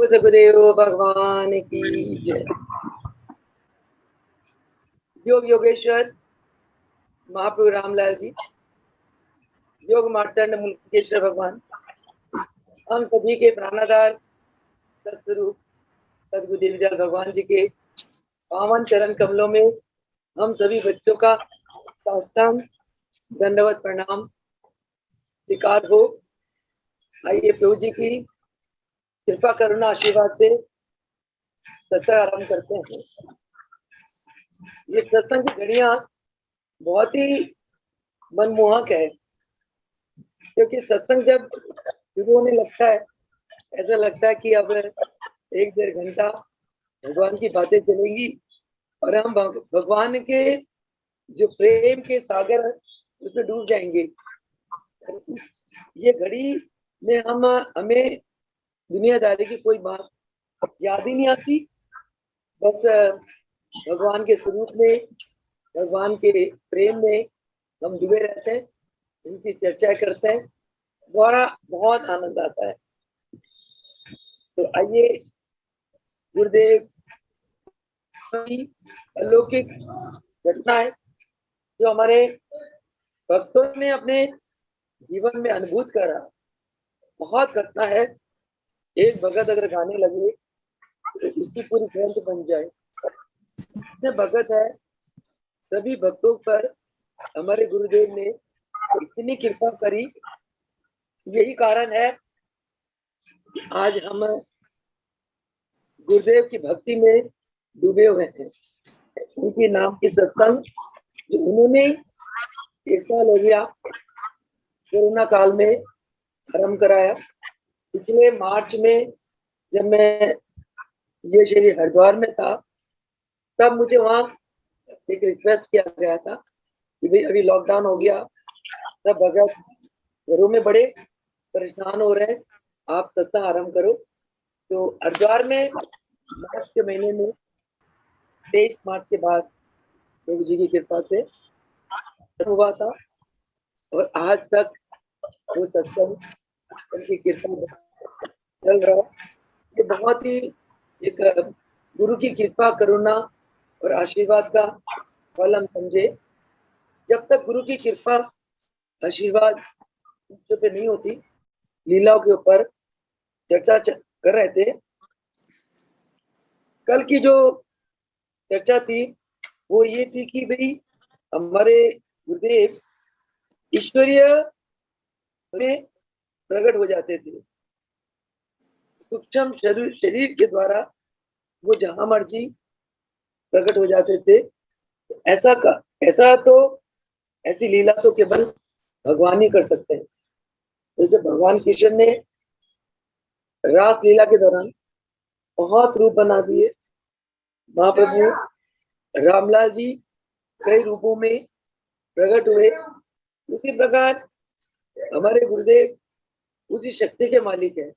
सगुदेव भगवान की जय। योग योगेश्वर महाप्रभु रामलाल जी, योग मार्तंड मुल्केश्वर भगवान, हम सभी के प्राणाधार सतस्वरूप सदगुरु देवीदयाल भगवान जी के पावन चरण कमलों में हम सभी बच्चों का साष्टांग दंडवत प्रणाम स्वीकार हो। आइए प्रभु जी की कृपा करुणा आशीर्वाद से सत्संग आरंभ करते हैं। ये सत्संग की घड़ियां बहुत ही मनमोहक है, क्योंकि सत्संग जब शुरू होने लगता है ऐसा लगता है कि अब 1-1.5 घंटा भगवान की बातें चलेंगी और हम भगवान के जो प्रेम के सागर उसमें डूब जाएंगे। ये घड़ी में हमें दुनियादारी की कोई बात याद ही नहीं आती, बस भगवान के स्वरूप में, भगवान के प्रेम में हम डूबे रहते हैं, उनकी चर्चा करते हैं, बहुत आनंद आता है। तो आइए गुरुदेव की अलौकिक घटना है जो हमारे भक्तों ने अपने जीवन में अनुभूत करा। बहुत घटना है, एक भगत अगर गाने लगे तो उसकी पूरी ग्रंथ बन जाए। इतने भगत है, सभी भक्तों पर हमारे गुरुदेव ने इतनी कृपा करी। यही कारण है कि आज हम गुरुदेव की भक्ति में डूबे हुए हैं। उनके नाम की सत्संग जो उन्होंने 1 साल हो गया कोरोना काल में आरंभ कराया। पिछले मार्च में जब मैं ये श्री हरिद्वार में था, तब मुझे वहाँ एक रिक्वेस्ट किया गया था कि भाई अभी लॉकडाउन हो गया, सब भगत घरों में बड़े परेशान हो रहे हैं, आप सत्संग आरंभ करो। तो हरिद्वार में मार्च के महीने में 23 मार्च के बाद प्रभु जी की कृपा से हुआ था और आज तक वो सत्संग उनकी कृपा चल रहा है। ये बहुत ही एक गुरु की कृपा करुणा और आशीर्वाद का फल हम समझे। जब तक गुरु की कृपा आशीर्वाद पे नहीं होती, लीलाओं के ऊपर चर्चा कर रहे थे। कल की जो चर्चा थी वो ये थी कि भाई हमारे गुरुदेव ईश्वरीय में प्रकट हो जाते थे, सूक्ष्म शरीर के द्वारा वो जहां मर्जी प्रकट हो जाते थे। ऐसी लीला तो केवल भगवान ही कर सकते हैं। जैसे भगवान कृष्ण ने रास लीला के दौरान बहुत रूप बना दिए, महाप्रभु रामलाल जी कई रूपों में प्रकट हुए। उसी प्रकार हमारे गुरुदेव उसी शक्ति के मालिक हैं,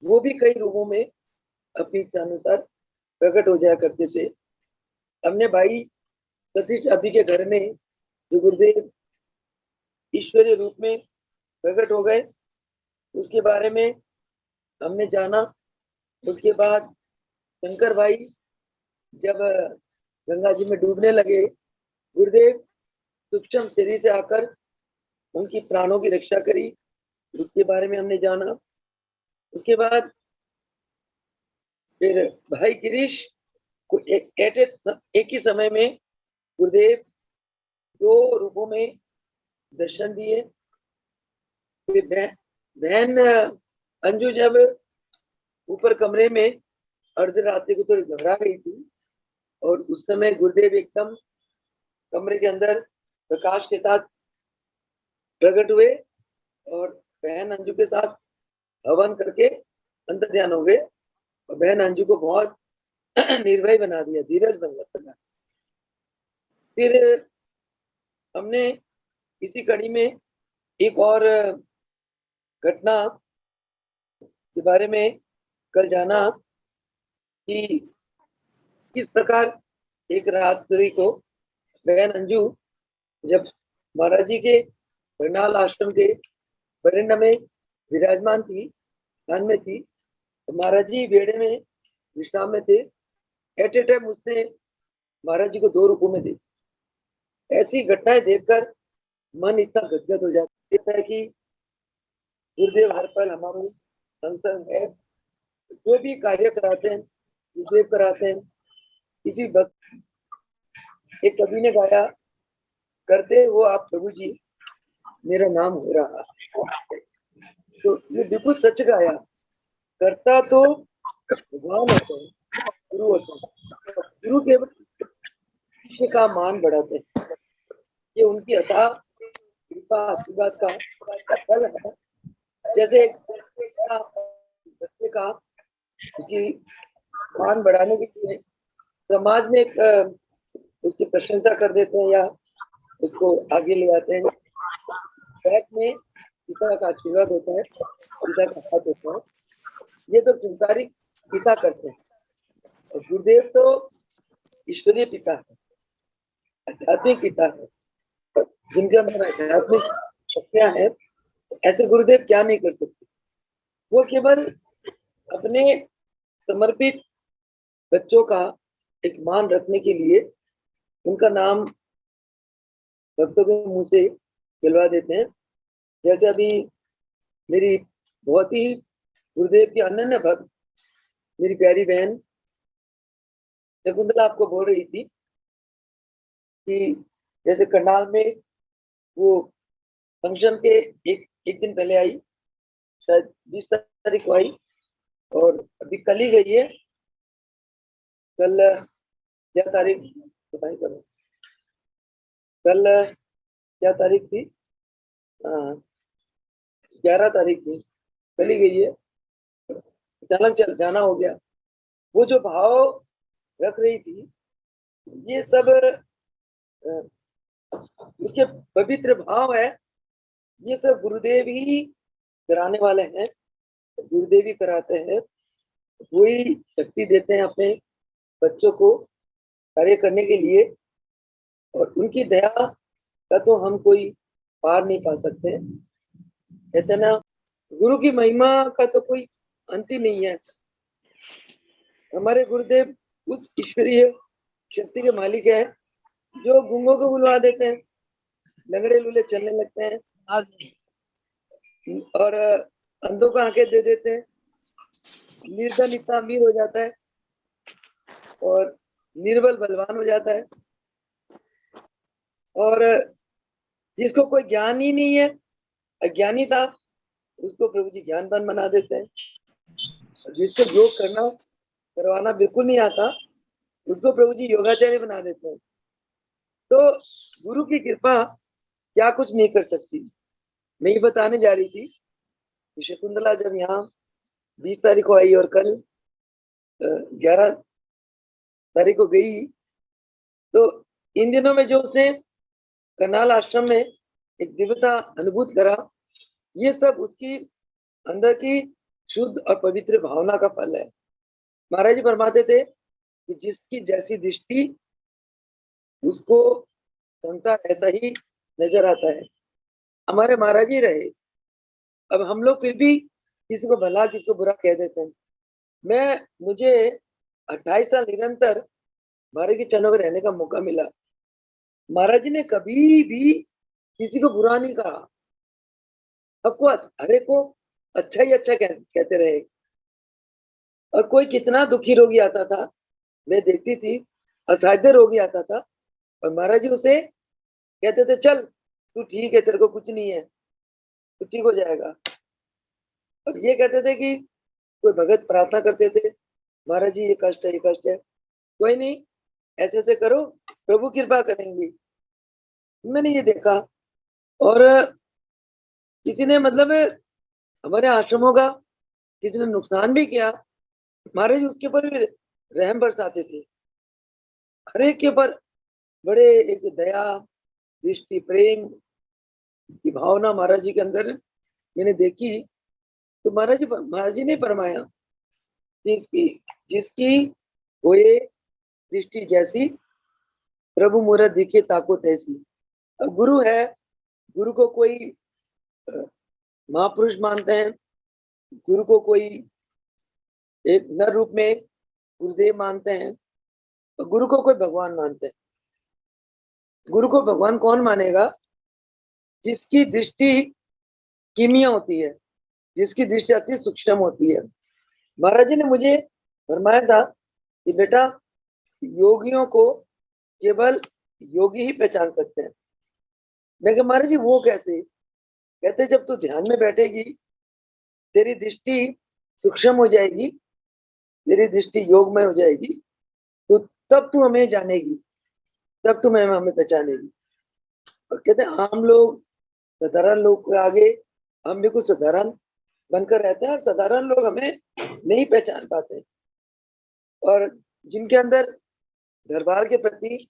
वो भी कई रूपों में अपनी इच्छा अनुसार प्रकट हो जाया करते थे। हमने भाई सतीश अभी के घर में जो गुरुदेव ईश्वरीय रूप में प्रकट हो गए उसके बारे में हमने जाना। उसके बाद शंकर भाई जब गंगा जी में डूबने लगे, गुरुदेव सूक्ष्म शरीर से आकर उनकी प्राणों की रक्षा करी, उसके बारे में हमने जाना। उसके बाद फिर भाई गिरीश को एक ही समय में गुरुदेव 2 रूपों में दर्शन दिए। फिर बहन अंजू जब ऊपर कमरे में अर्धरात्रि को थोड़ी घबरा गई थी और उस समय गुरुदेव एकदम कमरे के अंदर प्रकाश के साथ प्रकट हुए और बहन अंजू के साथ हवन करके अंतर ध्यान हो गए और बहन अंजू को बहुत निर्भय बना दिया, धीरज बना। फिर हमने इसी कड़ी में एक और घटना के बारे में कल जाना कि किस प्रकार एक रात्रि को बहन अंजू जब महाराज जी के बरनाल आश्रम के बरंडा में विराजमान थी, स्थान में थी, तो महाराज जी बेड़े में विश्राम में थे। एट ए टाइम उसने महाराज जी को 2 रूपों में देखा। ऐसी घटनाएं देखकर मन इतना गदगद हो जाता है कि गुरुदेव हर पल हमारे संग संग है। जो भी कार्य कराते हैं गुरुदेव कराते हैं। किसी वक्त एक कवि ने गाया, करते हो आप प्रभु जी मेरा नाम हो रहा। तो ये बिल्कुल सच गाया। करता तो भगवान होते हैं, गुरु होते हैं। गुरु केवल शिष्य का मान बढ़ाते हैं। ये उनकी अथाह कृपा आशीर्वाद का फल है। जैसे बच्चे का उसकी मान बढ़ाने के लिए समाज में एक उसकी प्रशंसा कर देते हैं या उसको आगे ले आते हैं। बैक में पिता का आशीर्वाद होता है, पिता का हाथ होता है। ये तो संसारिक पिता करते हैं। और गुरुदेव तो ईश्वरीय पिता है, आध्यात्मिक पिता है, जिनके अंदर आध्यात्मिक शक्तियां हैं। ऐसे गुरुदेव क्या नहीं कर सकते। वो केवल अपने समर्पित बच्चों का एक मान रखने के लिए उनका नाम भक्तों के मुंह से दिलवा देते हैं। जैसे अभी मेरी बहुत ही गुरुदेव की अनन्य भक्त मेरी प्यारी बहन शकुंतला आपको बोल रही थी कि जैसे करनाल में वो फंक्शन के एक दिन पहले आई, शायद 20 तारीख को आई और अभी कल ही गई है। कल क्या तारीख बताइए करो, कल क्या तारीख थी? 11 तारीख थी, कल ही गई है। अचानक चल जाना हो गया। वो जो भाव रख रही थी, ये सब उसके पवित्र भाव है। ये सब गुरुदेव ही कराने वाले हैं, गुरुदेव ही कराते हैं। वही शक्ति देते हैं अपने बच्चों को कार्य करने के लिए। और उनकी दया का तो हम कोई पार नहीं पा सकते। कहते ना, गुरु की महिमा का तो कोई अंत ही नहीं है। हमारे गुरुदेव उस ईश्वरीय शक्ति के मालिक है जो गूंगों को बुलवा देते हैं, लंगड़े लूले चलने लगते हैं और अंधों को आंखें दे देते हैं। निर्धन इतना अमीर हो जाता है और निर्बल बलवान हो जाता है। और जिसको कोई ज्ञान ही नहीं है, अज्ञानी था, उसको प्रभु जी ज्ञानवान बना देते हैं। जिसको योग करना करवाना बिल्कुल नहीं आता, उसको प्रभु जी योगाचार्य बना देते हैं। तो गुरु की कृपा क्या कुछ नहीं कर सकती। मैं ये बताने जा रही थी कि शकुंतला जब यहाँ 20 तारीख को आई और कल 11 तारीख को गई, तो इन दिनों में जो उसने करनाल आश्रम में एक दिव्यता अनुभूत करा, ये सब उसकी अंदर की शुद्ध और पवित्र भावना का फल है। महाराज जी फरमाते थे कि जिसकी जैसी दृष्टि उसको संसार ऐसा ही नजर आता है। हमारे महाराज जी रहे, अब हम लोग फिर भी किसी को भला किसी को बुरा कह देते हैं। मुझे 28 साल निरंतर महाराज के चरणों में रहने का मौका मिला। महाराज जी ने कभी भी किसी को बुरा नहीं कहा, सबको हरे को अच्छा ही अच्छा कहते रहे। और कोई कितना दुखी रोगी आता था, मैं देखती थी, असाध्य रोगी आता था और महाराज जी उसे कहते थे चल तू ठीक है, तेरे को कुछ नहीं है, तू ठीक हो जाएगा। और ये कहते थे कि कोई भगत प्रार्थना करते थे, महाराज जी ये कष्ट है, ये कष्ट है, कोई नहीं, ऐसे ऐसे करो, प्रभु कृपा करेंगे। मैंने ये देखा। और किसी ने मतलब हमारे आश्रमों का किसी ने नुकसान भी किया, महाराज उसके ऊपर भी रहम बरसाते थे। हर एक के ऊपर बड़े एक दया दृष्टि प्रेम की भावना महाराज जी के अंदर मैंने देखी। तो महाराज जी ने फरमाया जिसकी जिसकी होए दृष्टि जैसी, प्रभु मूरत दिखे ताकत ऐसी। अब गुरु है, गुरु को कोई महापुरुष मानते हैं, गुरु को कोई एक नर रूप में गुरुदेव मानते हैं तो गुरु को कोई भगवान मानते हैं। गुरु को भगवान कौन मानेगा? जिसकी दृष्टि कीमिया होती है, जिसकी दृष्टि अति सूक्ष्म होती है। महाराज जी ने मुझे फरमाया था कि बेटा, योगियों को केवल योगी ही पहचान सकते हैं। मैं कहा महाराज जी वो कैसे? कहते जब तू ध्यान में बैठेगी, तेरी दृष्टि सूक्ष्म हो जाएगी, तेरी दृष्टि योग में हो जाएगी, तो तब तू हमें जानेगी, तब तू हमें पहचानेगी। और कहते हैं हम लोग साधारण लोग के आगे हम भी कुछ साधारण बनकर रहते हैं और साधारण लोग हमें नहीं पहचान पाते। और जिनके अंदर दरबार के प्रति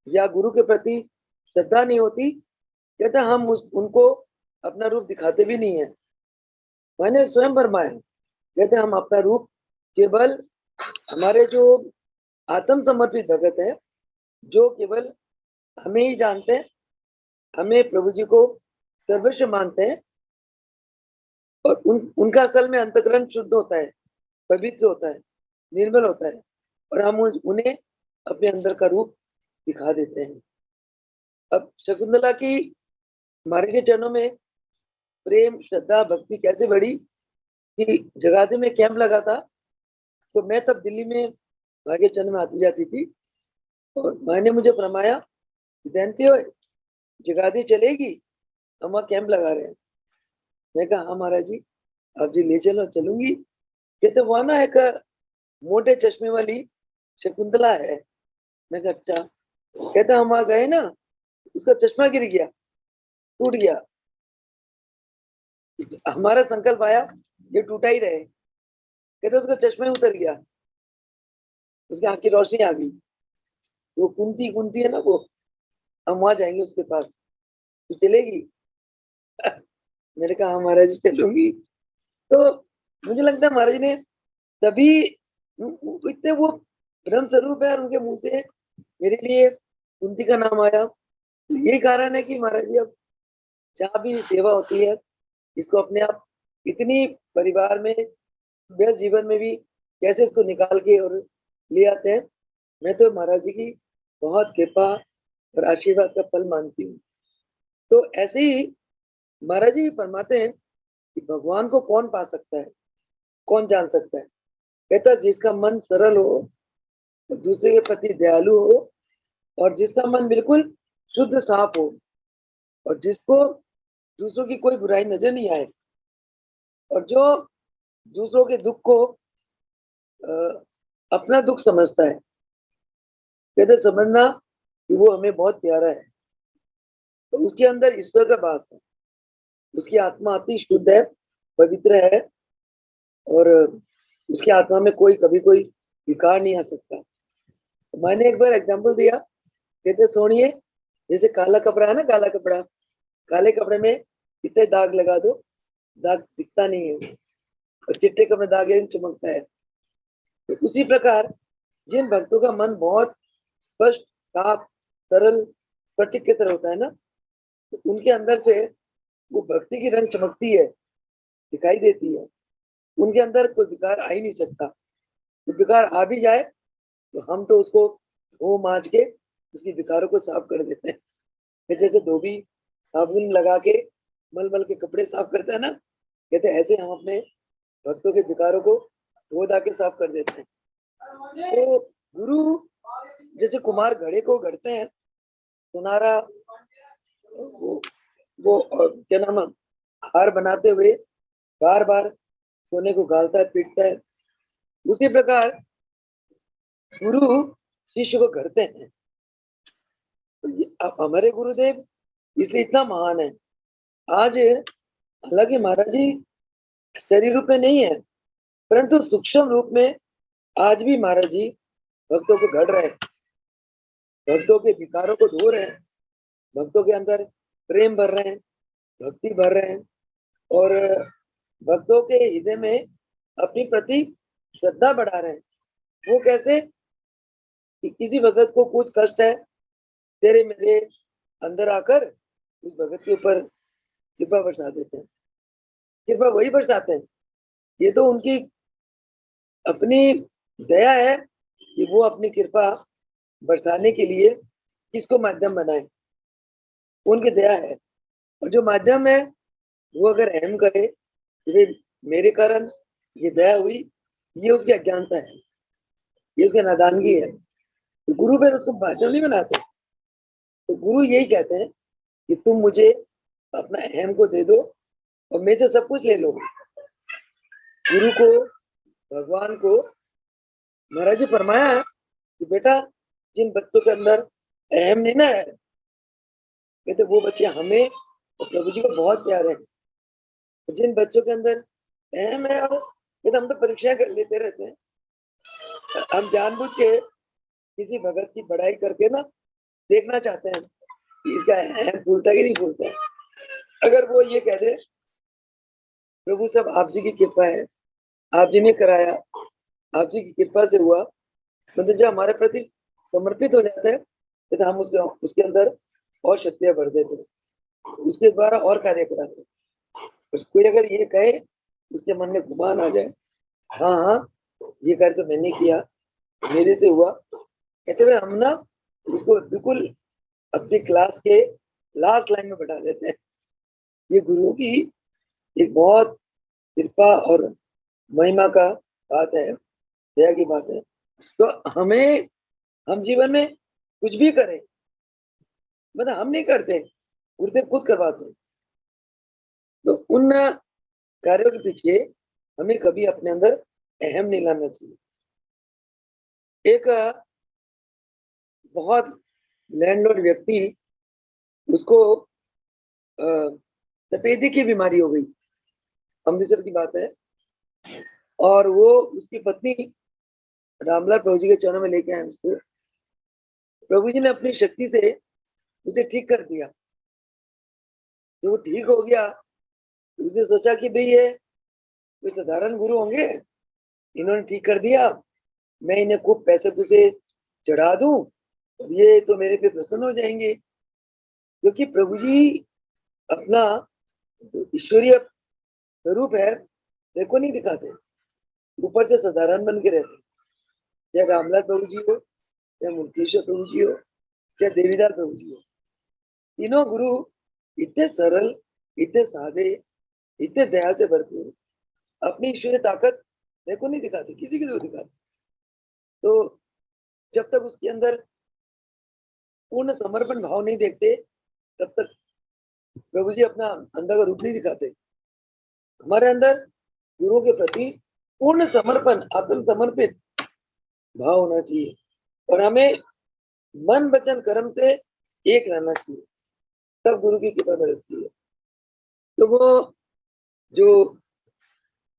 या गुरु के प्रति श्रद्धा नहीं होती, कहते हम उनको अपना रूप दिखाते भी नहीं है। मैंने स्वयं फरमाया, कहते हम अपना रूप केवल हमारे जो आत्म समर्पित भगत है, जो केवल हमें ही जानते हैं, हमें प्रभु जी को सर्वस्व मानते हैं, और उनका असल में अंतकरण शुद्ध होता है, पवित्र होता है, निर्मल होता है, और हम उन्हें अपने अंदर का रूप दिखा देते हैं। अब शकुंतला की हमारे के चरणों में प्रेम श्रद्धा भक्ति कैसे बढ़ी कि जगाधरी में कैंप लगा था, तो मैं तब दिल्ली में माँ के चरण में आती जाती थी, और माँ ने मुझे फरमाया, जयंती हो जगाधरी चलेगी, हम वहाँ कैंप लगा रहे हैं। मैं कहा हाँ महाराज जी, आप जी ले चलो। चलूंगी। कहते वहां ना एक मोटे चश्मे वाली शकुंतला है। मैं कहा अच्छा। कहते हम वहां गए ना, उसका चश्मा गिर गया, टूट गया। हमारा संकल्प आया ये टूटा ही रहे। कहते उसका चश्मा ही उतर गया, उसकी आंख की रोशनी आ गई। वो कुंती कुंती है ना, वो हम वहां जाएंगे उसके पास, तो चलेगी? मैंने कहा हाँ महाराज जी चलूंगी। तो मुझे लगता है महाराज जी ने तभी इतने वो ब्रह्म स्वरूप है और उनके मुंह से मेरे लिए कुंती का नाम आया। तो यही कारण है कि महाराज जी अब जहाँ भी सेवा होती है, इसको अपने आप इतनी परिवार में व्यस्त जीवन में भी कैसे इसको निकाल के और ले आते हैं। मैं तो महाराज जी की बहुत कृपा और आशीर्वाद का फल मानती हूँ। तो ऐसे ही महाराज जी फरमाते हैं कि भगवान को कौन पा सकता है, कौन जान सकता है? कहता जिसका मन सरल हो, दूसरे के प्रति दयालु हो, और जिसका मन बिल्कुल शुद्ध साफ हो, और जिसको दूसरों की कोई बुराई नजर नहीं आए, और जो दूसरों के दुख को अपना दुख समझता है। कहते समझना कि वो हमें बहुत प्यारा है, तो उसके अंदर ईश्वर का वास है, उसकी आत्मा अति शुद्ध है, पवित्र है, और उसकी आत्मा में कोई विकार नहीं आ सकता। तो मैंने एक बार एग्जाम्पल दिया, कहते सोनिए जैसे काला कपड़ा है ना, काला कपड़ा, काले कपड़े में कितने दाग लगा दो, दाग दिखता नहीं है, और चिट्टे कपड़े दाग चमकता है। तो उसी प्रकार जिन भक्तों का मन बहुत स्पष्ट साफ सरल स्फटिक की तरह होता है ना, तो उनके अंदर से वो भक्ति की रंग चमकती है, दिखाई देती है। उनके अंदर कोई विकार आ ही नहीं सकता। तो विकार आ भी जाए तो हम तो उसको धो मांज के उसकी विकारों को साफ कर देते हैं। फिर जैसे धोबी साबुन लगा के मल मल के कपड़े साफ करते हैं ना, कहते ऐसे हम अपने भक्तों के विकारों को धो धा के साफ कर देते हैं। तो गुरु जैसे कुमार घड़े को घड़ते हैं, सुनारा वो क्या नाम है, हार बनाते हुए बार बार सोने को गालता है, पीटता है, उसी प्रकार गुरु शिष्य को घड़ते हैं। तो हमारे गुरुदेव इसलिए इतना महान है। आज हालांकि महाराज जी शरीर रूप में नहीं है, परंतु सूक्ष्म रूप में आज भी महाराज जी भक्तों को घड़ रहे हैं, भक्तों के विकारों को धो रहे हैं, भक्तों के अंदर प्रेम भर रहे हैं, भक्ति भर रहे हैं, और भक्तों के हृदय में अपनी प्रति श्रद्धा बढ़ा रहे हैं। वो कैसे कि किसी भगत को कुछ कष्ट है, तेरे मेरे अंदर आकर उस भगत के ऊपर कृपा बरसा देते हैं। कृपा वही बरसाते हैं, ये तो उनकी अपनी दया है कि वो अपनी कृपा बरसाने के लिए किसको माध्यम बनाए, उनकी दया है। और जो माध्यम है वो अगर अहम करे कि भाई मेरे कारण ये दया हुई, ये उसकी अज्ञानता है, ये उसकी नादानगी है। तो गुरु फिर उसको माध्यम नहीं बनाते। तो गुरु यही कहते हैं कि तुम मुझे अपना अहम को दे दो और मेरे से सब कुछ ले लो। गुरु को, भगवान को महाराज जी फरमाया है कि बेटा जिन बच्चों के अंदर अहम नहीं ना है, कहते वो बच्चे हमें और प्रभु जी को बहुत प्यारे हैं। जिन बच्चों के अंदर अहम है, और कहते हम तो परीक्षाएं कर लेते रहते हैं, हम जानबूझ के किसी भगत की बड़ाई करके ना देखना चाहते हैं कि इसका अहम फूलता कि नहीं फूलता है। अगर वो ये कह दे प्रभु सब आप जी की कृपा है, आप जी ने कराया, आप जी की कृपा से हुआ, मतलब जब हमारे प्रति समर्पित हो जाता है तो हम उसके अंदर और शक्तियां भर देते हैं, उसके द्वारा और कार्य कराते हैं। कोई अगर ये कहे, उसके मन में गुमान आ जाए, हाँ हाँ ये कार्य तो मैंने किया, मेरे से हुआ, कहते हुए हम ना उसको बिल्कुल अपनी क्लास के लास्ट लाइन में बैठा देते हैं। ये गुरु की एक बहुत कृपा और महिमा का बात है, दया की बात है। तो हम जीवन में कुछ भी करें, मतलब हम नहीं करते, गुरुदेव खुद करवाते हैं। तो उन कार्यों के पीछे हमें कभी अपने अंदर अहम नहीं लाना चाहिए। एक बहुत लैंडलॉर्ड व्यक्ति, उसको सफेदी की बीमारी हो गई, अमृतसर की बात है। और वो उसकी पत्नी रामलाल प्रभु जी के चरणों में लेके आए उसको। प्रभु जी ने अपनी शक्ति से उसे ठीक कर दिया। जब वो ठीक हो गया तो उसने सोचा कि भाई ये कोई साधारण गुरु होंगे, इन्होंने ठीक कर दिया, मैं इन्हें खूब पैसे पूसे चढ़ा दूं और ये तो मेरे पे प्रसन्न हो जाएंगे। क्योंकि प्रभु जी अपना ईश्वरीय स्वरूप है देखो नहीं दिखाते, ऊपर से साधारण बन के रहते। चाहे रामलाल प्रभु जी हो, चाहे मुल्केश्वर प्रभु जी हो, चाहे देवीदास प्रभु जी हो, तीनों गुरु इतने सरल, इतने सादे, इतने दया से भरपूर, अपनी ईश्वरीय ताकत देखो नहीं दिखाते, किसी की तो दिखाते। तो जब तक उसके अंदर पूर्ण समर्पण भाव नहीं देखते, तब तक प्रभु जी अपना अंदर का रूप नहीं दिखाते। हमारे अंदर गुरु के प्रति पूर्ण समर्पण, आत्म समर्पित भाव होना चाहिए और हमें मन वचन कर्म से एक रहना चाहिए, तब गुरु की कृपा बरसती है। तो वो जो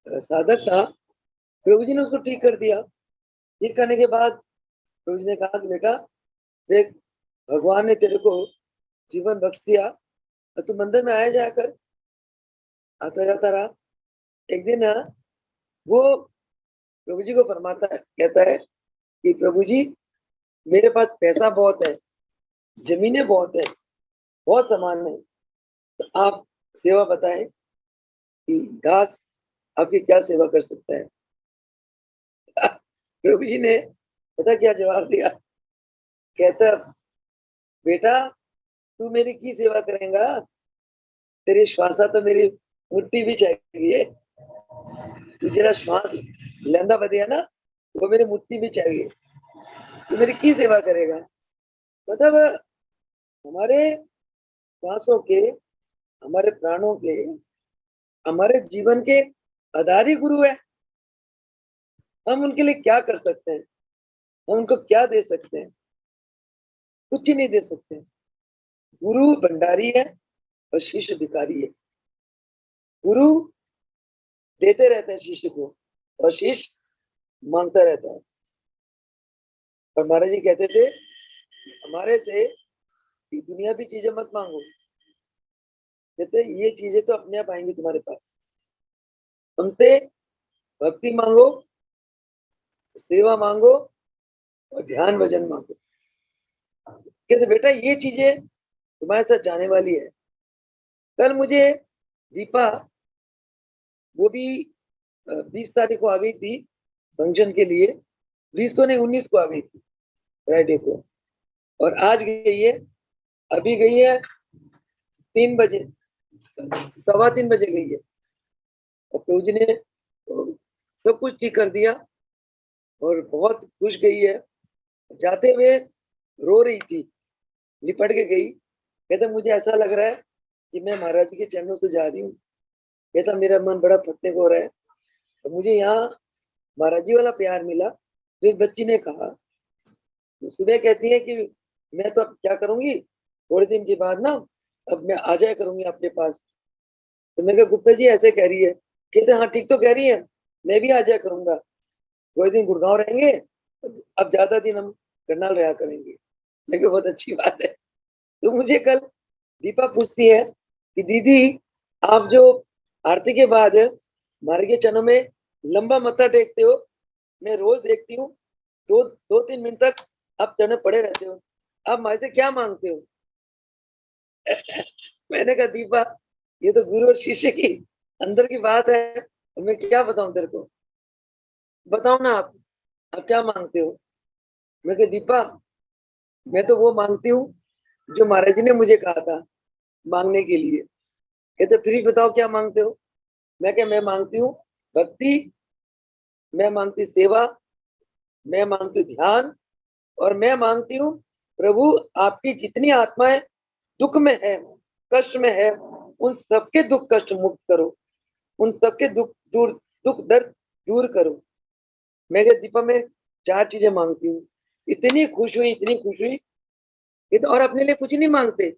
साधक था, प्रभु जी ने उसको ठीक कर दिया। ठीक करने के बाद प्रभु जी ने कहा कि बेटा देख, भगवान ने तेरे को जीवन बख्श दिया, तू मंदिर में आया जाया कर, आता जाता रहा। एक दिन वो प्रभु जी को फरमाता है, कहता है कि प्रभु जी मेरे पास पैसा बहुत है, जमीनें बहुत है, बहुत सामान है, तो आप सेवा बताएं कि दास आपकी क्या सेवा कर सकता है। प्रभु जी ने पता क्या जवाब दिया, कहता बेटा तू मेरी की सेवा करेगा, तेरी श्वासा तो मेरी मुट्ठी भी चाहिए, तू जरा श्वास लेंदा बदिया ना, वो मेरी मुट्ठी भी चाहिए, तू मेरी की सेवा करेगा। मतलब हमारे श्वासों के, हमारे प्राणों के, हमारे जीवन के आधार ही गुरु है। हम उनके लिए क्या कर सकते हैं, हम उनको क्या दे सकते हैं, कुछ ही नहीं दे सकते। गुरु भंडारी है और शिष्य भिखारी है। गुरु देते रहते हैं शिष्य को और शिष्य मांगता रहता है। और महाराज जी कहते थे हमारे से ये दुनिया भी चीजें मत मांगो, कहते ये चीजें तो अपने आप आएंगी तुम्हारे पास। हमसे भक्ति मांगो, सेवा मांगो और ध्यान भजन मांगो। कहते बेटा ये चीजें तुम्हारे साथ जाने वाली है। कल मुझे दीपा, वो भी 20 तारीख को आ गई थी, फंक्शन के लिए 20 को नहीं 19 को आ गई थी फ्राइडे को, और आज गई है, अभी गई है 3 बजे, 3:15 बजे गई है। और प्रभु जी ने सब कुछ ठीक कर दिया और बहुत खुश गई है। जाते हुए रो रही थी, लिपट के गई, कहता मुझे ऐसा लग रहा है कि मैं महाराज जी के चरणों से जा रही हूँ। कहता मेरा मन बड़ा फटने को हो रहा है, तो मुझे यहाँ महाराज जी वाला प्यार मिला जो इस बच्ची ने कहा। तो सुबह कहती है कि मैं तो अब क्या करूंगी, थोड़े दिन के बाद ना अब मैं आ जाया करूंगी आपके पास। तो मैं कहा गुप्ता जी ऐसे कह रही है? कहते हाँ ठीक तो कह रही है, मैं भी आ जाया करूंगा, थोड़े दिन गुड़गांव रहेंगे, अब ज्यादा दिन हम करनाल रहा करेंगे। मैं कहा बहुत अच्छी बात है। तो मुझे कल दीपा पूछती है कि दीदी आप जो आरती के बाद हमारे के चरणों में लंबा मत्था टेकते हो, मैं रोज देखती हूँ, 2-3 मिनट तक आप चरण पड़े रहते हो, आप हमारे से क्या मांगते हो? मैंने कहा दीपा ये तो गुरु और शिष्य की अंदर की बात है, मैं क्या बताऊं तेरे को, बताओ ना आप क्या मांगते हो? मैं कहा दीपा मैं तो वो मांगती हूँ जो महाराज जी ने मुझे कहा था मांगने के लिए। कहते फिर भी बताओ क्या मांगते हो? मैं क्या मैं मांगती हूँ भक्ति, मैं मांगती सेवा, मैं मांगती ध्यान, और मैं मांगती हूँ प्रभु आपकी जितनी आत्माएं दुख में है, कष्ट में है, उन सबके दुख कष्ट मुक्त करो, उन सबके दुख दर्द दूर करो। मैं क्या दीपा में 4 चीजें मांगती हूँ। इतनी खुश हुई, इतनी खुश हुई, ये तो और अपने लिए कुछ नहीं मांगते।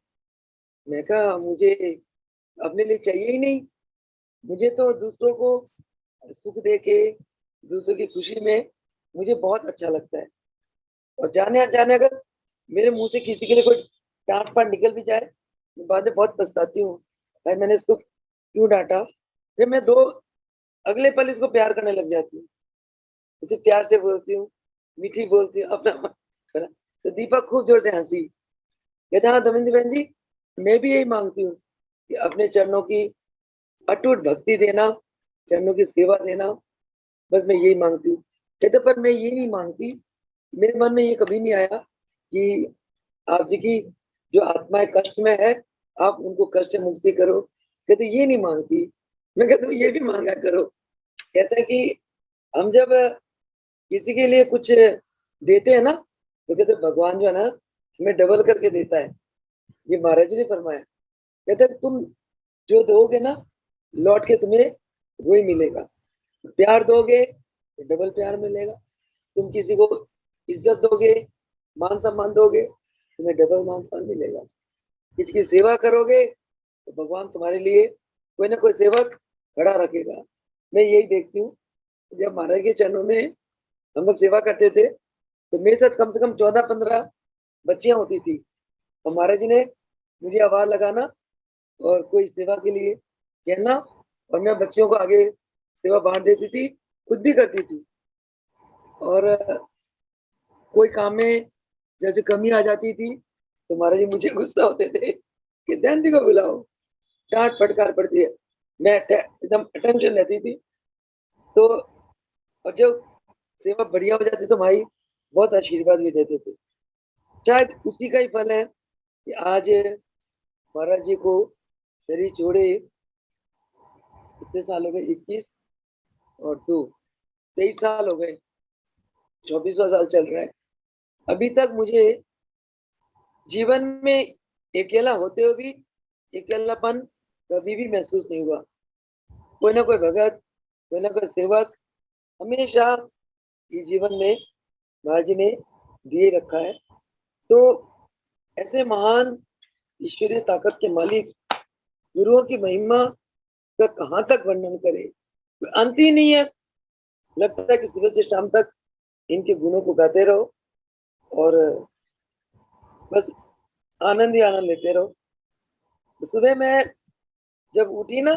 मैं कहा मुझे अपने लिए चाहिए ही नहीं, मुझे तो दूसरों को सुख दे के, दूसरों की खुशी में मुझे बहुत अच्छा लगता है। और जाने अनजाने अगर मेरे मुंह से किसी के लिए कोई डांट पाट निकल भी जाए, मैं बाद में बहुत पछताती हूँ भाई मैंने इसको क्यों डांटा। फिर मैं अगले पल इसको प्यार करने लग जाती हूँ, इसे प्यार से बोलती हूँ, मीठी बोलती हूँ अपना बोला। तो दीपक खूब जोर से हंसी, कहते हाँ दमयंती बहन जी मैं भी यही मांगती हूँ कि अपने चरणों की अटूट भक्ति देना, चरणों की सेवा देना, बस मैं यही मांगती हूँ। कहते पर मैं ये नहीं मांगती, मेरे मन में ये कभी नहीं आया कि आप जी की जो आत्माएं कष्ट में है आप उनको कष्ट से मुक्ति करो। कहते ये नहीं मांगती। मैं कहता हूँ ये भी मांगा करो। कहते हैं कि हम जब किसी के लिए कुछ देते हैं ना, तो कहते भगवान जो है ना हमें डबल करके देता है। ये महाराज जी ने फरमाया, कहते तुम जो दोगे ना लौट के तुम्हें वही मिलेगा। प्यार दोगे तो डबल प्यार मिलेगा, तुम किसी को इज्जत दोगे, मान सम्मान दोगे, तुम्हें डबल मान सम्मान मिलेगा। किसी की सेवा करोगे तो भगवान तुम्हारे लिए कोई ना कोई सेवक खड़ा रखेगा। मैं यही देखती हूँ, जब महाराज के चरणों में हम लोग सेवा करते थे तो मेरे साथ कम से कम 14-15 बच्चियां होती थी। और महाराज जी ने मुझे आवाज लगाना और कोई सेवा के लिए कहना, और मैं बच्चियों को आगे सेवा बांट देती थी, खुद भी करती थी। और कोई काम में जैसे कमी आ जाती थी तो महाराज जी मुझे गुस्सा होते थे कि दंती को बुलाओ, डांट फटकार पड़ती है, मैं एकदम अटेंशन रहती थी। तो और जब सेवा बढ़िया हो जाती तो भाई बहुत आशीर्वाद भी देते थे। शायद उसी का ही फल है कि आज महाराज जी को मेरी जोड़े कितने साल हो गए, 21 और 2, 23 साल हो गए, 24वां साल चल रहा है। अभी तक मुझे जीवन में अकेला होते हुए भी अकेलापन कभी भी महसूस नहीं हुआ। कोई ना कोई भगत, कोई ना कोई सेवक हमेशा इस जीवन में महाराज जी ने दिए रखा है। तो ऐसे महान ईश्वरीय ताकत के मालिक गुरुओं की महिमा का कहाँ तक वर्णन करे, कोई अंत ही नहीं है। लगता है कि सुबह से शाम तक इनके गुणों को गाते रहो और बस आनंद ही आनंद लेते रहो। तो सुबह मैं जब उठी ना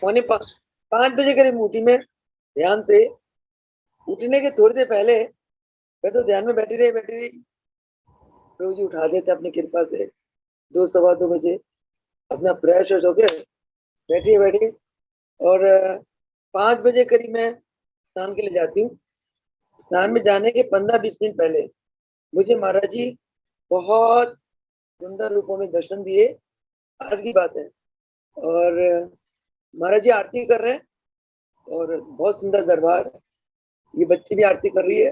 4:45 करीब उठी मैं ध्यान से। उठने के थोड़ी देर पहले मैं तो ध्यान में बैठी रही, प्रभु जी उठा देते अपनी कृपा से 2-2:15 बजे, अपना फ्रेश होके बैठी और 5 बजे करीब मैं स्नान के लिए जाती हूँ। स्नान में जाने के 15-20 मिनट पहले मुझे महाराज जी बहुत सुंदर रूपों में दर्शन दिए। आज की बात है। और महाराज जी आरती कर रहे हैं और बहुत सुंदर दरबार। ये बच्ची भी आरती कर रही है,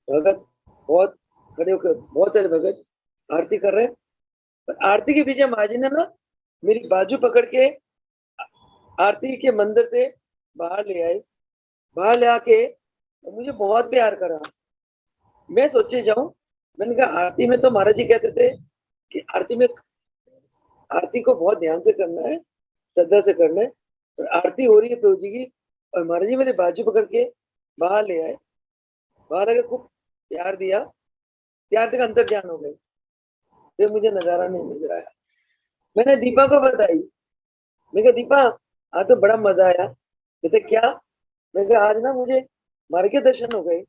भगत बहुत खड़े होकर, बहुत सारे भगत आरती कर रहे हैं। पर आरती के पीछे महाराज जी ने ना मेरी बाजू पकड़ के आरती के मंदिर से बाहर ले आए। बाहर ले आके मुझे बहुत प्यार करा। मैं सोचे जाऊं, मैंने कहा आरती में तो महाराज जी कहते थे कि आरती को बहुत ध्यान से करना है, श्रद्धा से करना है। और आरती हो रही है प्रभु जी की और महाराज जी मेरे बाजू पकड़ के बाहर ले आए। बाहर आके खूब प्यार दिया, प्यार तक अंतर ध्यान हो गए। फिर मुझे नजारा नहीं नजर आया। मैंने दीपा को बताई, मैं कहा दीपा आज तो बड़ा मजा आया। कहते क्या? मैं कहा आज ना मुझे मार्ग के दर्शन हो गए,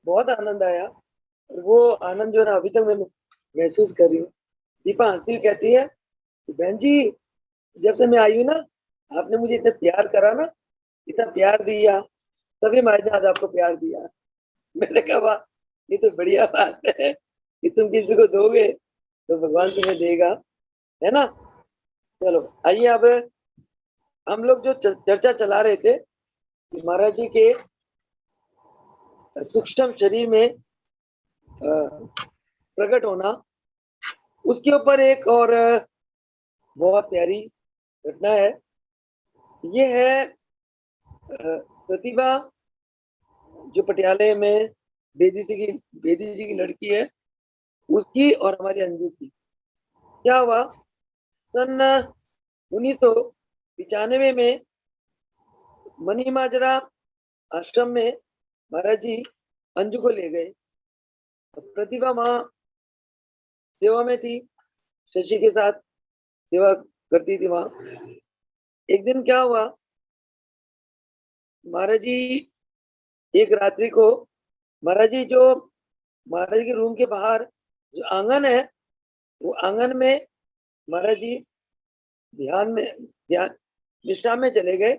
बहुत आनंद आया। और वो आनंद जो है ना अभी तक मैं महसूस कर रही हूँ। दीपा हंसी कहती है कि बहन जी जब से मैं आई हूँ ना, आपने मुझे इतना प्यार करा ना, इतना प्यार दिया, तभी महाराज ने आज आपको प्यार दिया। मैंने कहा वाह, ये तो बढ़िया बात है कि तुम किसी को दोगे तो भगवान तुम्हें देगा, है ना। चलो आइए, अब हम लोग जो चर्चा चला रहे थे कि महाराज जी के सूक्ष्म शरीर में प्रकट होना, उसके ऊपर एक और बहुत प्यारी घटना है। ये है प्रतिभा, जो पटियाले में बेदी जी की लड़की है, उसकी और हमारी अंजू की। क्या हुआ, सन 1995 में मनीमाजरा आश्रम में महाराज जी अंजू को ले गए। प्रतिभा वहां सेवा में थी, शशि के साथ सेवा करती थी वहां। एक दिन क्या हुआ, महाराज जी एक रात्रि को, महाराज जी जो महाराज के रूम के बाहर जो आंगन है, वो आंगन में महाराज जी ध्यान विश्राम में चले गए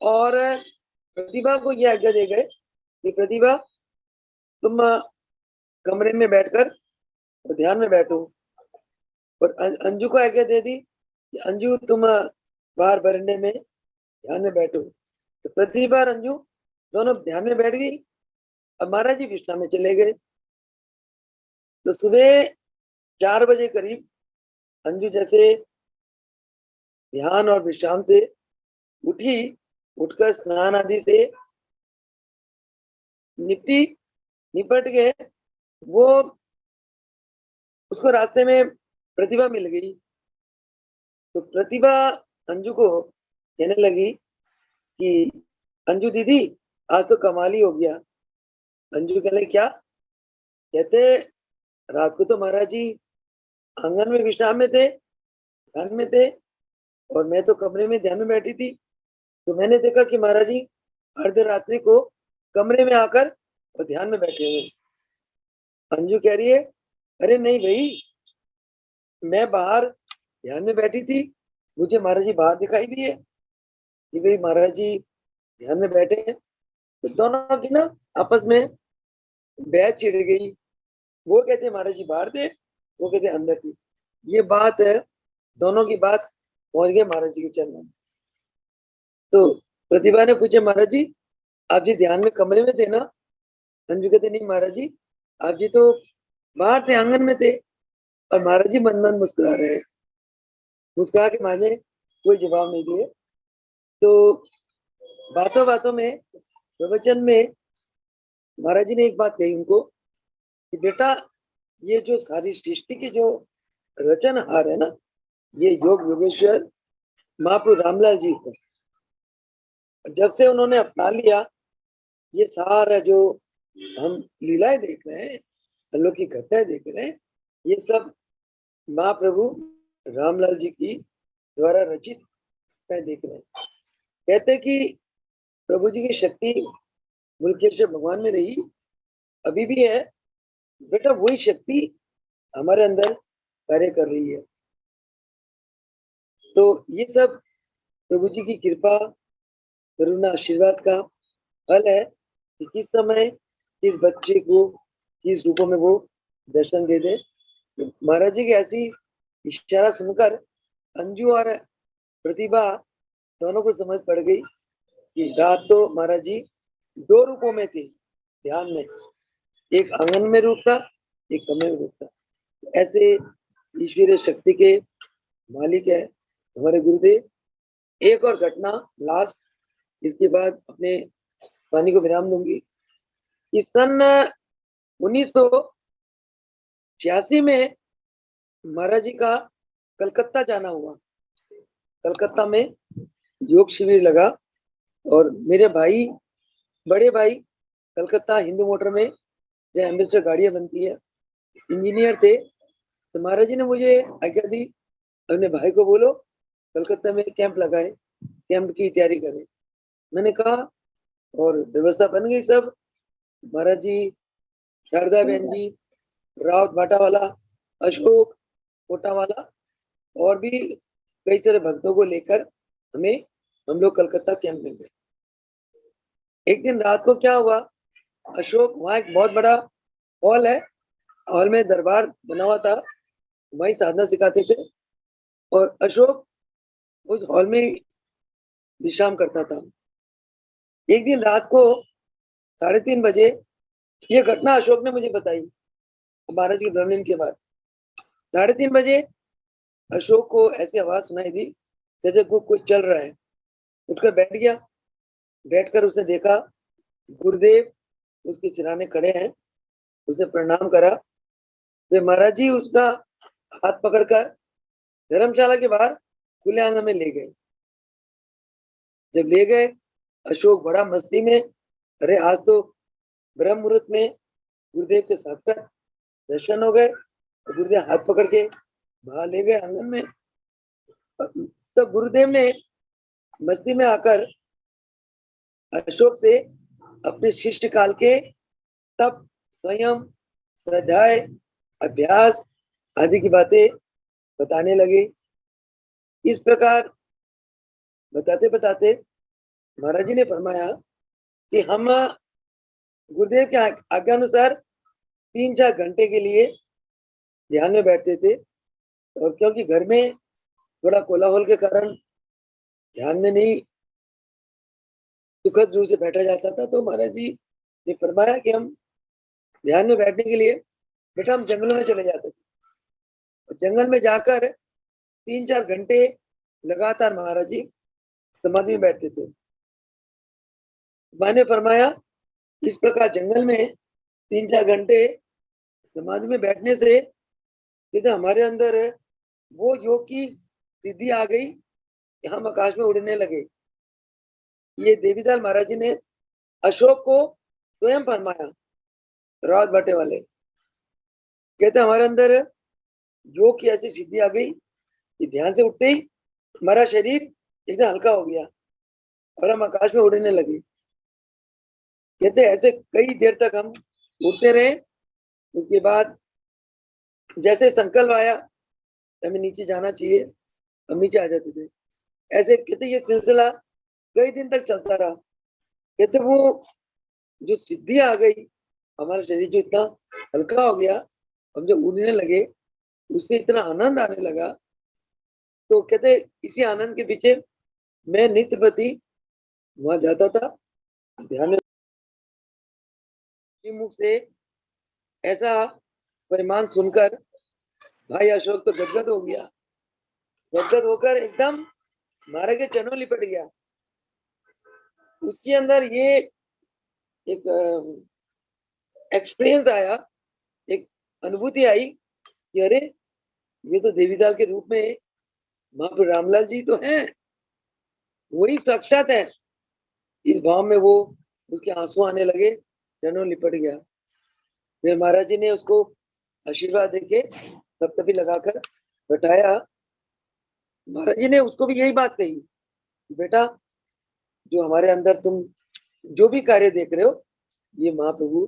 और प्रतिभा को यह आज्ञा दे गए कि प्रतिभा तुम कमरे में बैठकर ध्यान में बैठो। और अंजू को आज्ञा दे दी कि अंजू तुम बाहर बरंडे में ध्यान में बैठो। तो प्रतिभा और अंजू दोनों ध्यान में बैठ गई और महाराज जी विश्राम में चले गए। तो सुबह 4 बजे करीब अंजू जैसे ध्यान और विश्राम से उठी, उठकर स्नान आदि से निपट गए। वो उसको रास्ते में प्रतिभा मिल गई। तो प्रतिभा अंजू को कहने लगी कि अंजू दीदी आज तो कमाल ही हो गया। अंजू कहने क्या? कहते रात को तो महाराज जी आंगन में विश्राम में थे, ध्यान में थे, और मैं तो कमरे में ध्यान में बैठी थी। तो मैंने देखा कि महाराज जी अर्धरात्रि को कमरे में आकर और ध्यान में बैठे हुए। अंजू कह रही है अरे नहीं भाई, मैं बाहर ध्यान में बैठी थी, मुझे महाराज जी बाहर दिखाई दिए कि भाई महाराज जी ध्यान में बैठे हैं। तो दोनों की ना आपस में बहस छिड़ गई। वो कहते महाराज जी बाहर थे, वो कहते अंदर थी। ये बात है, दोनों की बात पहुंच गई महाराज जी के चरणों में। तो प्रतिभा ने पूछे महाराज जी आप जी ध्यान में कमरे में थे ना? अंजू कहते नहीं महाराज जी, आप जी तो बाहर थे, आंगन में थे। और महाराज जी मन मन मुस्कुरा रहे हैं। मुस्कुरा के माने कोई जवाब नहीं दिए। तो बातों बातों में, प्रवचन में महाराज जी ने एक बात कही उनको कि बेटा ये जो सारी सृष्टि की जो रचनहार है ना, ये योग योगेश्वर महाप्रभु रामलाल जी को जब से उन्होंने अपना लिया, ये सारा जो हम लीलाएं देख रहे हैं, अलौकिक घटनाएं देख रहे हैं, ये सब महाप्रभु रामलाल जी की द्वारा रचित घटनाएं देख रहे हैं। कहते कि प्रभु जी की शक्ति मुल्केश्वर भगवान में रही, अभी भी है। बेटा वही शक्ति हमारे अंदर कार्य कर रही है। तो ये सब प्रभु जी की कृपा करुणा आशीर्वाद का फल है कि किस समय किस बच्चे को किस रूपों में वो दर्शन दे दे। महाराज जी की ऐसी इशारा सुनकर अंजू और प्रतिभा दोनों को समझ पड़ गई कि रात तो महाराज जी दो रूपों में थे ध्यान में, एक आंगन में रूप था, एक कमरे में रूप था। ऐसे ईश्वरीय शक्ति के मालिक है हमारे गुरुदेव। एक और घटना लास्ट, इसके बाद अपने वाणी को विराम दूंगी। इस सन 1986 में महाराज जी का कलकत्ता जाना हुआ। कलकत्ता में योग शिविर लगा और मेरे भाई, बड़े भाई कलकत्ता हिंदू मोटर में जो एम्बेसडर गाड़ियां बनती है इंजीनियर थे। तो महाराज जी ने मुझे आज्ञा दी, अपने भाई को बोलो कलकत्ता में कैंप लगाए, कैंप की तैयारी करें। मैंने कहा और व्यवस्था बन गई सब। महाराज जी, शारदा बहन जी, रावत भाटा वाला, अशोक कोटा वाला और भी कई सारे भक्तों को लेकर हम लोग कलकत्ता कैंप में गए। एक दिन रात को क्या हुआ, अशोक, वहाँ एक बहुत बड़ा हॉल है, हॉल में दरबार बना हुआ था, वहीं साधना सिखाते थे और अशोक उस हॉल में विश्राम करता था। एक दिन रात को 3:30 बजे ये घटना अशोक ने मुझे बताई महाराज की ब्रह्मलीन के बाद। 3:30 बजे अशोक को ऐसी आवाज सुनाई दी जैसे कोई चल रहा है। उठकर बैठ गया, बैठकर उसने देखा गुरुदेव उसके सिराने खड़े हैं। उसने प्रणाम करा। वे महाराज जी उसका हाथ पकड़कर धर्मशाला के बाहर खुले आंगन में ले गए। जब ले गए अशोक बड़ा मस्ती में, अरे आज तो ब्रह्म मुहूर्त में गुरुदेव के साक्षात दर्शन हो गए। गुरुदेव हाथ पकड़ के बाहर ले गए आंगन में। तब गुरुदेव ने मस्ती में आकर अशोक से अपने शिष्ट काल के तप, संयम, स्वाध्याय, अभ्यास आदि की बातें बताने लगे। इस प्रकार बताते बताते महाराज जी ने फरमाया कि हम गुरुदेव के आज्ञा अनुसार 3-4 घंटे के लिए ध्यान में बैठते थे और क्योंकि घर में थोड़ा कोलाहल के कारण ध्यान में नहीं सुखद रूप से बैठा जाता था, तो महाराज जी ने फरमाया कि हम ध्यान में बैठने के लिए बेटा हम जंगलों में चले जाते थे। जंगल में जाकर 3-4 घंटे लगातार महाराज जी समाधि में बैठते थे। मैंने फरमाया इस प्रकार जंगल में 3-4 घंटे समाधि में बैठने से सीधे हमारे अंदर वो योग की सिद्धि आ गई कि हम आकाश में उड़ने लगे। ये देवीदास महाराज जी ने अशोक को स्वयं फरमाया, रावत भाटे वाले कहते हमारे अंदर योग की ऐसी सिद्धि आ गई कि ध्यान से उठते ही हमारा शरीर एकदम हल्का हो गया और हम आकाश में उड़ने लगे। कहते ऐसे कई देर तक हम उड़ते रहे। उसके बाद जैसे संकल्प आया हमें नीचे जाना चाहिए, हम नीचे आ जाते थे। ऐसे कहते ये सिलसिला कई दिन तक चलता रहा। कहते वो जो सिद्धि आ गई, हमारा शरीर जो इतना हल्का हो गया, हम जब उड़ने लगे उससे इतना आनंद आने लगा। तो कहते इसी आनंद के पीछे मैं नित्य प्रति वहां जाता था ध्यान में। मुख से ऐसा परिमाण सुनकर भाई अशोक तो गदगद हो गया, गदगद होकर एकदम महाराज के चरणों लिपट गया। उसके अंदर ये एक एक्सपीरियंस आया, एक अनुभूति आई कि अरे ये तो देवीदास के रूप में महाप्रभु रामलाल जी तो हैं, वही साक्षात है। इस भाव में वो उसके आंसू आने लगे, चरणों लिपट गया। फिर महाराज जी ने उसको आशीर्वाद देके तपतपी लगाकर बैठाया। महाराज जी ने उसको भी यही बात कही, बेटा जो हमारे अंदर तुम जो भी कार्य देख रहे हो ये महाप्रभु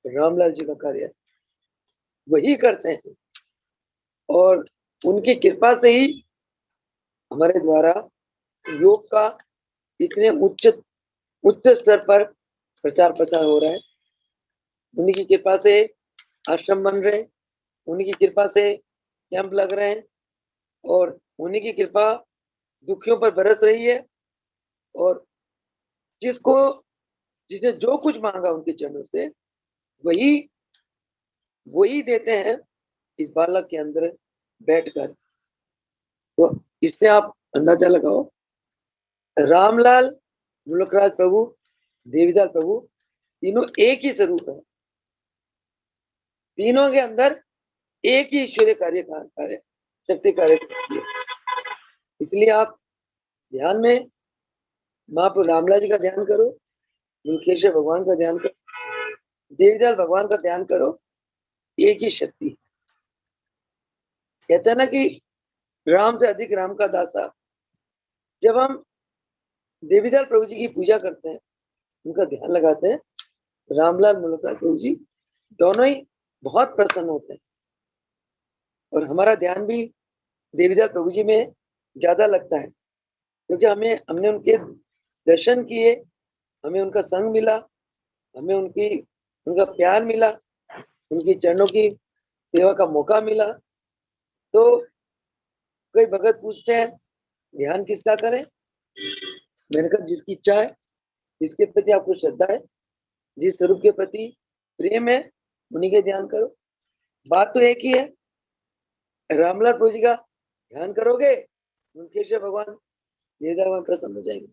रामलाल जी का कार्य है, वही करते हैं और उनकी कृपा से ही हमारे द्वारा योग का इतने उच्च उच्च स्तर पर प्रचार प्रसार हो रहा है। उन्हीं की कृपा से आश्रम बन रहे हैं, उन्हीं की कृपा से कैंप लग रहे हैं और उन्हीं की कृपा दुखियों पर बरस रही है। और जिसको जिसे जो कुछ मांगा उनके चरणों से वही वही देते हैं इस बालक के अंदर बैठकर। तो इससे आप अंदाजा लगाओ, रामलाल, मुलकराज प्रभु, देवीदास प्रभु तीनों एक ही स्वरूप है। तीनों के अंदर एक ही ईश्वरीय कार्य शक्ति कार्य करती है। इसलिए आप ध्यान में महाप्रभु रामलाल जी का ध्यान करो, मुलकेश्वर भगवान का ध्यान करो, देवीदास भगवान का ध्यान करो। एक ही शक्ति। कहते हैं ना कि राम से अधिक राम का दासा। जब हम देवीदास प्रभु जी की पूजा करते हैं, उनका ध्यान लगाते हैं, रामलाल मुलकराज प्रभु जी दोनों ही बहुत प्रसन्न होते हैं और हमारा ध्यान भी देवीदास प्रभु जी में ज्यादा लगता है, क्योंकि हमने उनके दर्शन किए, हमें उनका संग मिला, हमें उनका प्यार मिला, उनकी चरणों की सेवा का मौका मिला। तो कई भगत पूछते हैं ध्यान किसका करें। मैंने कहा जिसकी इच्छा है, जिसके प्रति आपको श्रद्धा है, जिस स्वरूप के प्रति प्रेम है, उन्हीं के ध्यान करो। बात तो एक ही है। रामलाल प्रभु जी का ध्यान करोगे, मुलकेश्वर भगवान देवदास भगवान प्रसन्न हो जाएंगे।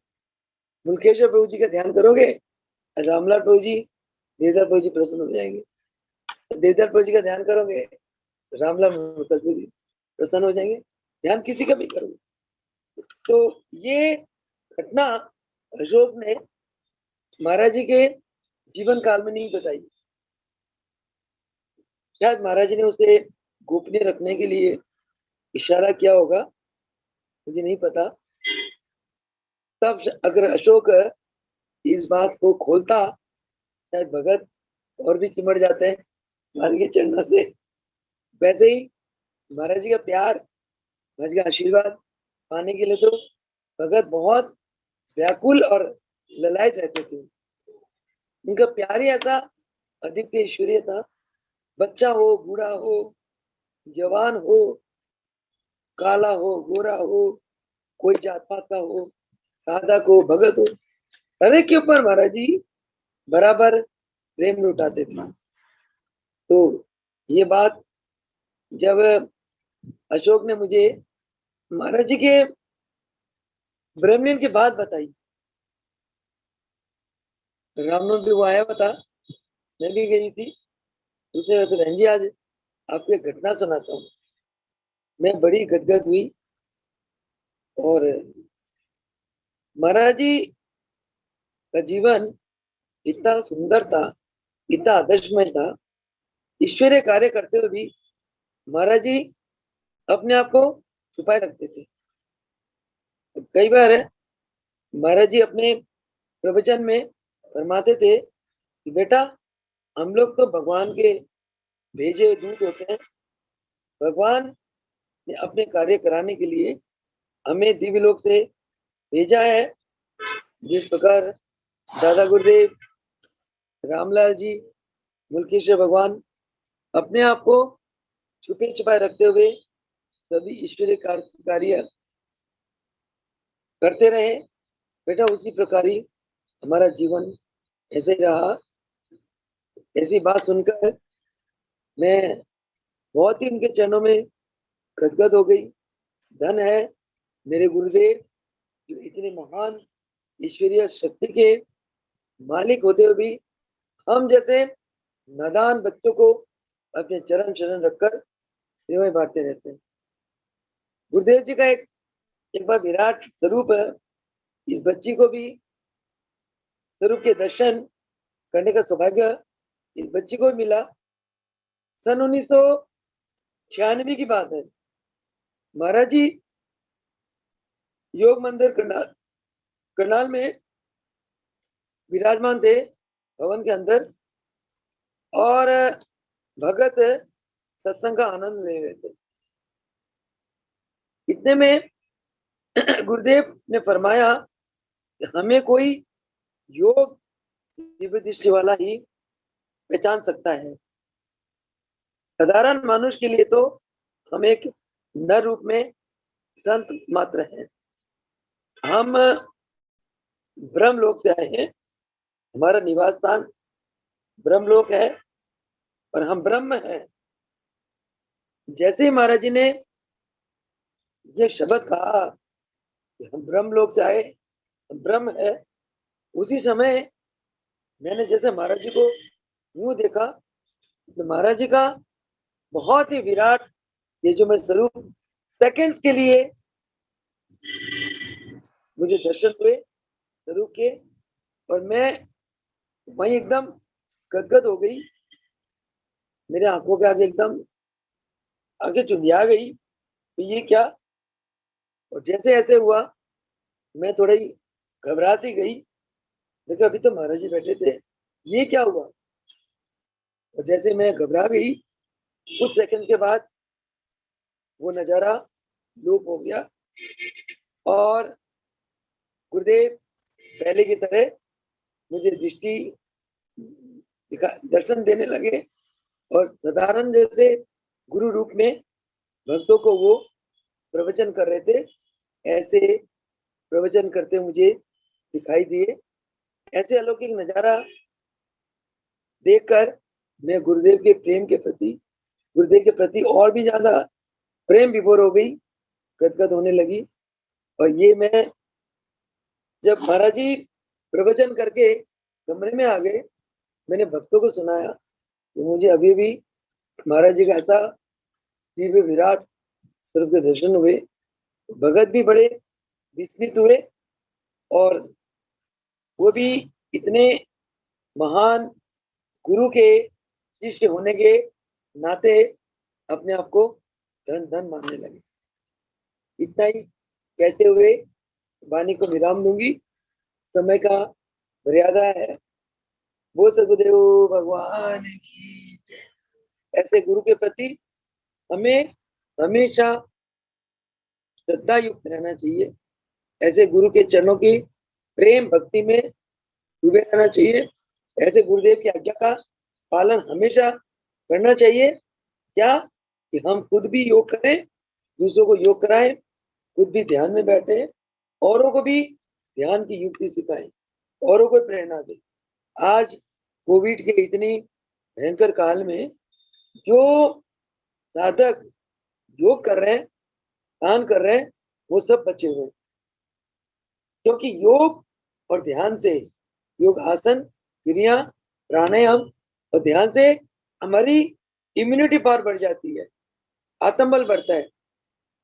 मुलकेश्वर प्रभु जी का ध्यान करोगे, रामलाल प्रभु जी देवदास प्रभु जी प्रसन्न हो जाएंगे। देवदास प्रभु जी का ध्यान करोगे, रामलाल प्रभु जी प्रसन्न हो जाएंगे। ध्यान किसी का भी करोगे। तो ये घटना अशोक ने महाराज जी के जीवन काल में नहीं बताई। शायद महाराज जी ने उसे गोपनीय रखने के लिए इशारा किया होगा, मुझे नहीं पता। तब अगर अशोक इस बात को खोलता, शायद भगत और भी चिमड़ जाते हैं महाराज के चरणों से। वैसे ही महाराज जी का प्यार, महाराज का आशीर्वाद पाने के लिए तो भगत बहुत व्याकुल और ललायत रहते थे। उनका प्यार ही ऐसा अद्वितीय ईश्वरीय था। बच्चा हो, बूढ़ा हो, जवान हो, काला हो, गोरा हो, कोई जात पात का हो, साधक हो, भगत हो, हर एक के ऊपर महाराज जी बराबर प्रेम लुटाते थे। तो ये बात जब अशोक ने मुझे महाराज जी के ब्रह्मलीन की बात बताई, रामनवमी भी वो आया हुआ था, मैं भी गई थी। उसने तो बहन जी आज आपको एक घटना सुनाता हूँ। मैं बड़ी गदगद हुई और महाराज जी का जीवन इतना सुंदर था, इतना आदर्शमय था। ईश्वरीय कार्य करते हुए भी महाराज जी अपने आप को छुपाए रखते थे। कई बार महाराज जी अपने प्रवचन में फरमाते थे कि बेटा, हम लोग तो भगवान के भेजे दूत होते हैं। भगवान ने अपने कार्य कराने के लिए हमें दिव्य लोक से भेजा है। जिस प्रकार दादा गुरुदेव, रामलाल जी, मुलकेश्वर भगवान अपने आप को छुपे छुपाए रखते हुए सभी ईश्वरीय कार्य करते रहे, बेटा उसी प्रकार ही हमारा जीवन ऐसे ही रहा। ऐसी बात सुनकर मैं बहुत ही उनके चरणों में गदगद हो गई। धन है मेरे गुरुदेव जो इतने महान ईश्वरीय शक्ति के मालिक होते हुए भी हम जैसे नादान बच्चों को अपने चरण शरण रखकर सेवाएं बांटते रहते हैं। गुरुदेव जी का एक बार विराट स्वरूप है, इस बच्ची को भी स्वरूप के दर्शन करने का सौभाग्य इस बच्ची को मिला। सन 1996 की बात है। महाराज जी योग मंदिर करनाल में विराजमान थे भवन के अंदर और भगत सत्संग का आनंद ले रहे थे। इतने में गुरुदेव ने फरमाया हमें कोई योग दिव्य दृष्टि वाला ही पहचान सकता है। साधारण मनुष्य के लिए तो हम एक नर रूप में संत मात्र हैं। हम ब्रह्मलोक से आए हैं, हमारा निवास स्थान ब्रह्मलोक है और हम ब्रह्म हैं। जैसे ही महाराज जी ने ये शब्द कहा कि हम ब्रह्मलोक से आए, हम ब्रह्म है, उसी समय मैंने जैसे महाराज जी को यूं देखा तो महाराज जी का बहुत ही विराट ये जो मैं स्वरूप सेकंड्स के लिए मुझे दर्शन हुए स्वरूप के, और मैं वहीं एकदम गदगद हो गई। मेरे आंखों के आगे एकदम आंखें चुंधिया गई, तो ये क्या। और जैसे ऐसे हुआ मैं थोड़ी घबरा सी गई, देखा अभी तो महाराज जी बैठे थे, ये क्या हुआ। और जैसे मैं घबरा गई, कुछ सेकंड के बाद वो नजारा लोप हो गया और गुरुदेव पहले की तरह मुझे दृष्टि दर्शन देने लगे और साधारण जैसे गुरु रूप में भक्तों को वो प्रवचन कर रहे थे, ऐसे प्रवचन करते मुझे दिखाई दिए। ऐसे अलौकिक नजारा देखकर मैं गुरुदेव के प्रेम के प्रति, गुरुदेव के प्रति और भी ज्यादा प्रेम विभोर हो गई, गदगद होने लगी। और ये मैं जब महाराज जी प्रवचन करके कमरे में आ गए, मैंने भक्तों को सुनाया कि मुझे अभी भी महाराज जी का ऐसा दिव्य विराट स्वरूप के दर्शन हुए। भगत भी बड़े विस्मित हुए और वो भी इतने महान गुरु के शिष्य होने के नाते अपने आप को धन धन मानने लगे। इतना ही कहते हुए वाणी को विराम दूंगी, समय का मर्यादा है। वो सदगुरुदेव भगवान की जय। ऐसे गुरु के प्रति हमें हमेशा श्रद्धा युक्त रहना चाहिए, ऐसे गुरु के चरणों की प्रेम भक्ति में डूबे रहना चाहिए, ऐसे गुरुदेव की आज्ञा का पालन हमेशा करना चाहिए। क्या कि हम खुद भी योग करें, दूसरों को योग कराएं, खुद भी ध्यान में बैठे, औरों को भी ध्यान की युक्ति सिखाएं, औरों को प्रेरणा दें। आज कोविड के इतनी भयंकर काल में जो साधक योग कर रहे हैं, ध्यान कर रहे हैं, वो सब बचे हुए, क्योंकि योग और ध्यान से, योग आसन क्रिया प्राणायाम और ध्यान से हमारी इम्यूनिटी पावर बढ़ जाती है, आत्मबल बढ़ता है।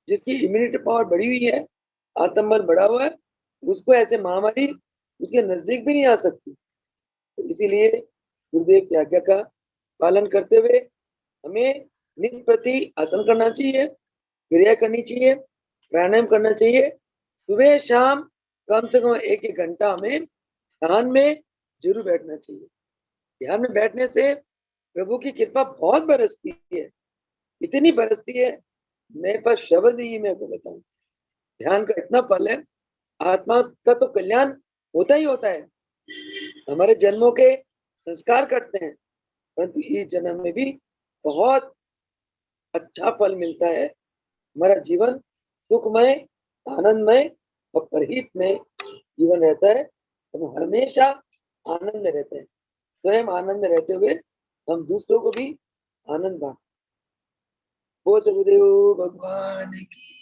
जिसकी इम्यूनिटी पावर बढ़ी हुई है, आत्मबल बढ़ा हुआ है, उसको ऐसे महामारी उसके नजदीक भी नहीं आ सकती। तो इसीलिए गुरुदेव की आज्ञा का पालन करते हुए हमें नित्य प्रति आसन करना चाहिए, क्रिया करनी चाहिए, प्राणायाम करना चाहिए। सुबह शाम कम से कम एक एक घंटा हमें ध्यान में जरूर बैठना चाहिए। ध्यान में बैठने से प्रभु की कृपा बहुत बरसती है, इतनी बरसती है, मेरे पास शब्द ही मैं को बताऊं। ध्यान का इतना फल है, आत्मा का तो कल्याण होता ही होता है। हमारे जन्मों के संस्कार करते हैं, परंतु इस जन्म में भी बहुत अच्छा फल मिलता है। हमारा जीवन सुखमय, आनंदमय और परहित में जीवन रहता है। हम हमेशा आनंद में रहते हैं, स्वयं आनंद में रहते हुए हम दूसरों को भी आनंद बांटते। बोल सदगुरुदेव भगवान की।